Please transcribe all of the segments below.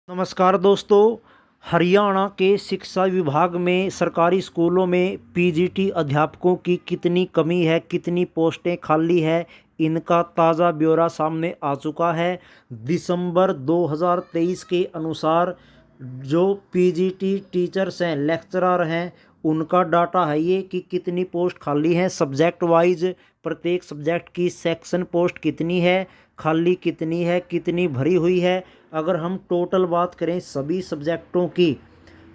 नमस्कार दोस्तों। हरियाणा के शिक्षा विभाग में सरकारी स्कूलों में पीजीटी अध्यापकों की कितनी कमी है, कितनी पोस्टें खाली है, इनका ताज़ा ब्यौरा सामने आ चुका है। दिसंबर 2023 के अनुसार जो पीजीटी टीचर्स हैं, लेक्चरर हैं, उनका डाटा है ये कि कितनी पोस्ट खाली हैं सब्जेक्ट वाइज, प्रत्येक सब्जेक्ट की सेक्शन पोस्ट कितनी है, खाली कितनी है, कितनी भरी हुई है। अगर हम टोटल बात करें सभी सब्जेक्टों की,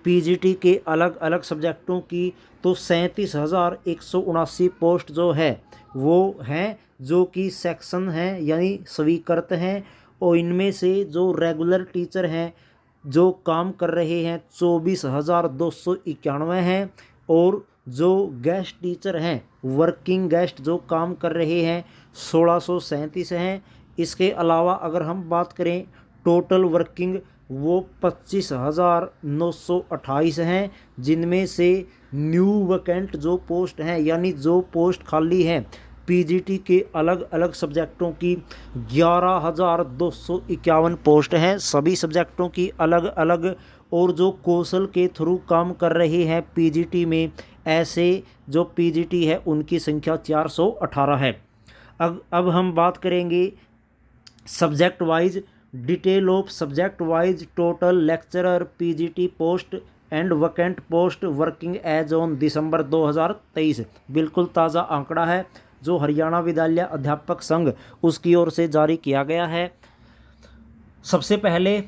पीजीटी के अलग अलग सब्जेक्टों की, तो 37,179 पोस्ट जो है वो हैं जो कि सेक्शन हैं यानी स्वीकृत हैं। और इनमें से जो रेगुलर टीचर हैं जो काम कर रहे हैं 24,291 हैं। और जो गेस्ट टीचर हैं, वर्किंग गेस्ट जो काम कर रहे हैं 1,637 हैं। इसके अलावा अगर हम बात करें टोटल वर्किंग, वो 25,928 हैं, जिनमें से न्यू वैकेंट जो पोस्ट हैं यानी जो पोस्ट खाली हैं पीजीटी के अलग अलग सब्जेक्टों की 11,251 पोस्ट हैं, सभी सब्जेक्टों की अलग अलग। और जो कौशल के थ्रू काम कर रहे हैं पीजीटी में, ऐसे जो पीजीटी है उनकी संख्या 418 है। अब हम बात करेंगे subject wise, detail of subject wise total lecturer PGT post and vacant post working as on December 2023। बिल्कुल ताज़ा आंकड़ा है जो हरियाणा विद्यालय अध्यापक संघ उसकी ओर से जारी किया गया है। सबसे पहले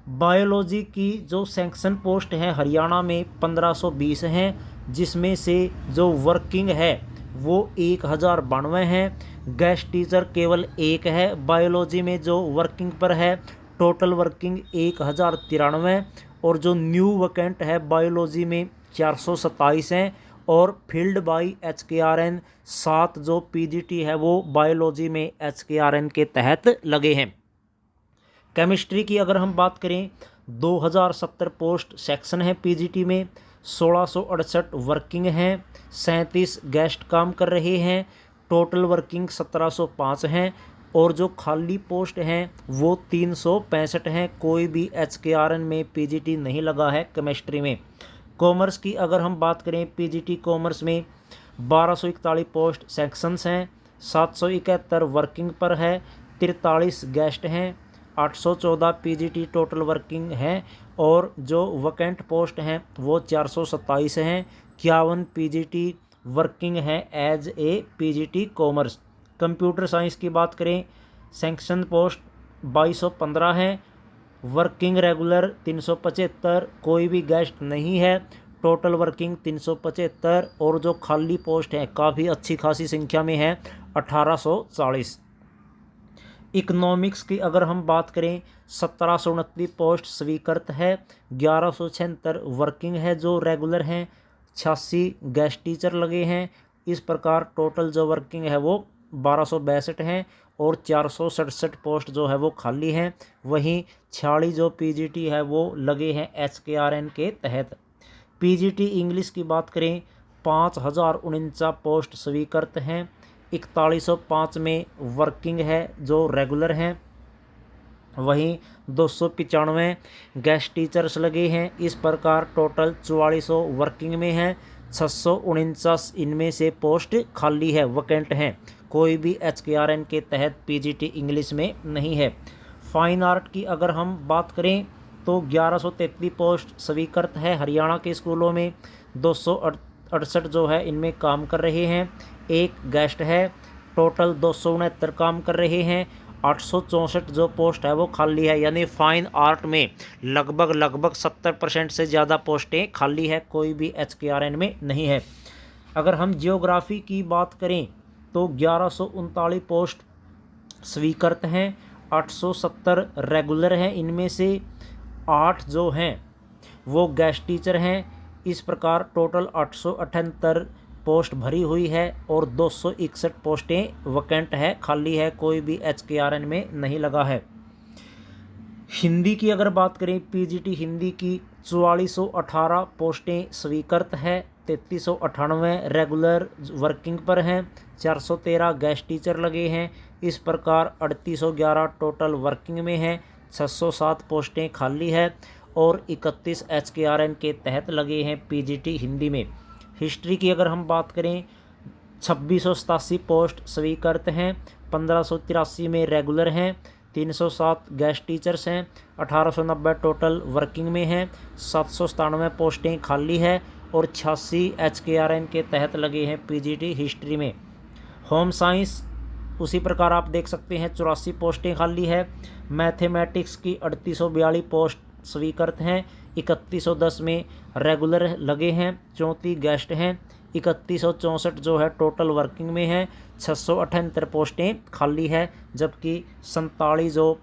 बायोलॉजी की जो सेक्शन पोस्ट है हरियाणा में 1520 हैं, जिसमें से जो वर्किंग है वो 1092 हैं। गेस्ट टीचर केवल एक है बायोलॉजी में जो वर्किंग पर है। Total working 1093। और जो न्यू वैकेंट है बायोलॉजी में 427 हैं। और फील्ड बाई HKRN 7 जो पीजीटी है वो बायोलॉजी में HKRN के तहत लगे हैं। केमिस्ट्री की अगर हम बात करें 2070 पोस्ट सेक्शन है पीजीटी में, 1668 वर्किंग हैं, 37 गेस्ट काम कर रहे हैं। टोटल वर्किंग 1705 हैं। और जो खाली पोस्ट हैं वो 365 हैं। कोई भी HKRN में पीजीटी नहीं लगा है केमिस्ट्री में। कॉमर्स की अगर हम बात करें पीजीटी कॉमर्स में 1241 पोस्ट सेक्शंस हैं, 771 वर्किंग पर है, 43 गेस्ट हैं, 814 पीजीटी टोटल वर्किंग हैं। और जो वैकेंट पोस्ट हैं वो 427 हैं, 51 पीजीटी वर्किंग है as a PGT commerce. Computer science की बात करें सेक्शन पोस्ट 2215 हैं, वर्किंग रेगुलर 375, कोई भी गेस्ट नहीं है, टोटल वर्किंग 375। और जो खाली पोस्ट है काफ़ी अच्छी खासी संख्या में है 1840। इकोनॉमिक्स की अगर हम बात करें 1729 पोस्ट स्वीकृत है, 1176 वर्किंग है जो रेगुलर हैं, 86 गेस्ट टीचर लगे हैं। इस प्रकार टोटल जो वर्किंग है वो 1262 हैं। और 467 पोस्ट जो है वो खाली हैं। वहीं 46 जो पीजीटी है वो लगे हैं HKRN के तहत। पीजीटी इंग्लिश की बात करें 5049 पोस्ट स्वीकृत हैं, 4105 में वर्किंग है जो रेगुलर हैं। वहीं 295 गेस्ट टीचर्स लगे हैं। इस प्रकार टोटल 4400 वर्किंग में हैं, 649 इनमें से पोस्ट खाली है, वैकेंट हैं। कोई भी HKRN के तहत पीजीटी इंग्लिश में नहीं है। फाइन आर्ट की अगर हम बात करें तो 1133 पोस्ट स्वीकृत है हरियाणा के स्कूलों में, 268 जो है इनमें काम कर रहे हैं, एक गेस्ट है। टोटल 269 काम कर रहे हैं, 864 जो पोस्ट है वो खाली है। यानी फाइन आर्ट में लगभग 70% से ज़्यादा पोस्टें खाली है, कोई भी HKRN में नहीं है। अगर हम जियोग्राफी की बात करें तो 1139 पोस्ट स्वीकृत हैं, 870 रेगुलर हैं, इनमें से 8 जो हैं वो गेस्ट टीचर हैं। इस प्रकार टोटल 878 पोस्ट भरी हुई है और 261 पोस्टें वैकेंट है, खाली है, कोई भी HKRN में नहीं लगा है। हिंदी की अगर बात करें पीजीटी हिंदी की 4418 पोस्टें स्वीकृत है, 3398 रेगुलर वर्किंग पर हैं, 413 गेस्ट टीचर लगे हैं। इस प्रकार 3811 टोटल वर्किंग में हैं, 607 पोस्टें खाली है और 31 HKRN के तहत लगे हैं PGT हिंदी में। हिस्ट्री की अगर हम बात करें 2687 पोस्ट स्वीकृत हैं, 1583 में रेगुलर हैं, 307 गेस्ट टीचर्स हैं, 1890 टोटल वर्किंग में हैं, 797 पोस्टें खाली है और 86 HKRN के तहत लगे हैं PGT हिस्ट्री में। होम साइंस उसी प्रकार आप देख सकते हैं 84 पोस्टें खाली है। मैथमेटिक्स की 3842 पोस्ट स्वीकृत हैं, 3110 में रेगुलर लगे हैं, 34 गेस्ट हैं, 3164 जो है टोटल वर्किंग में है, 678 पोस्टें खाली है, जबकि 47 जो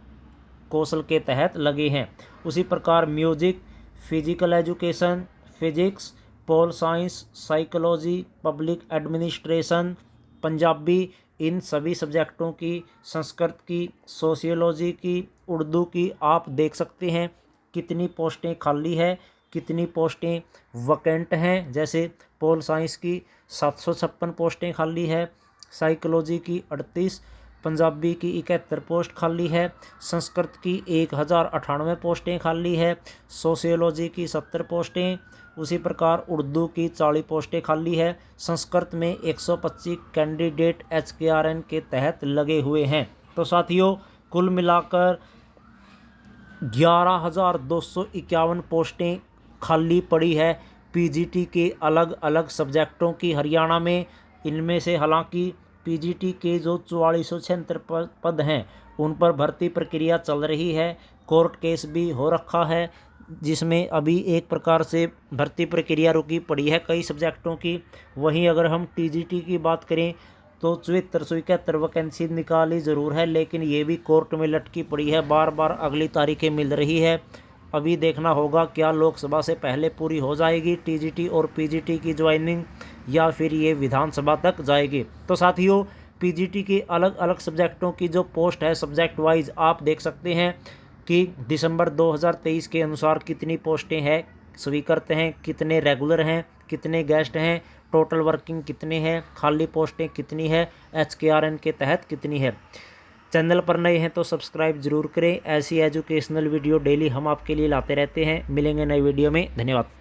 कौशल के तहत लगे हैं। उसी प्रकार music, physical education, physics, pol science, psychology, public administration, Punjabi, इन सभी सब्जेक्टों की, संस्कृत की, सोशियोलॉजी की, उर्दू की आप देख सकते हैं कितनी पोस्टें खाली है, कितनी पोस्टें वैकेंट हैं। जैसे पोल साइंस की 756 पोस्टें खाली है, साइकोलॉजी की 38, पंजाबी की 71 पोस्ट खाली है, संस्कृत की 1098 पोस्टें खाली है, सोशियोलॉजी की 70 पोस्टें, उसी प्रकार उर्दू की 40 पोस्टें खाली है। संस्कृत में 125 कैंडिडेट HKRN के तहत लगे हुए हैं। तो साथियों कुल मिलाकर 11,251 पोस्टें खाली पड़ी है PGT के अलग अलग सब्जेक्टों की हरियाणा में। इनमें से हालांकि PGT के जो 4476 पद हैं उन पर भर्ती प्रक्रिया चल रही है, कोर्ट केस भी हो रखा है, जिसमें अभी एक प्रकार से भर्ती प्रक्रिया रुकी पड़ी है कई सब्जेक्टों की। वहीं अगर हम TGT की बात करें तो 7471 वैकेंसी निकाली ज़रूर है, लेकिन ये भी कोर्ट में लटकी पड़ी है, बार बार अगली तारीखें मिल रही है। अभी देखना होगा क्या लोकसभा से पहले पूरी हो जाएगी TGT और PGT की ज्वाइनिंग, या फिर ये विधानसभा तक जाएगी। तो साथियों PGT के अलग अलग सब्जेक्टों की जो पोस्ट है सब्जेक्ट वाइज आप देख सकते हैं कि दिसंबर 2023 के अनुसार कितनी पोस्टें हैं स्वीकृत हैं, कितने रेगुलर हैं, कितने गेस्ट हैं, टोटल वर्किंग कितने हैं, खाली पोस्टें कितनी है, HKRN के तहत कितनी है। चैनल पर नए हैं तो सब्सक्राइब जरूर करें। ऐसी एजुकेशनल वीडियो डेली हम आपके लिए लाते रहते हैं। मिलेंगे नई वीडियो में, धन्यवाद।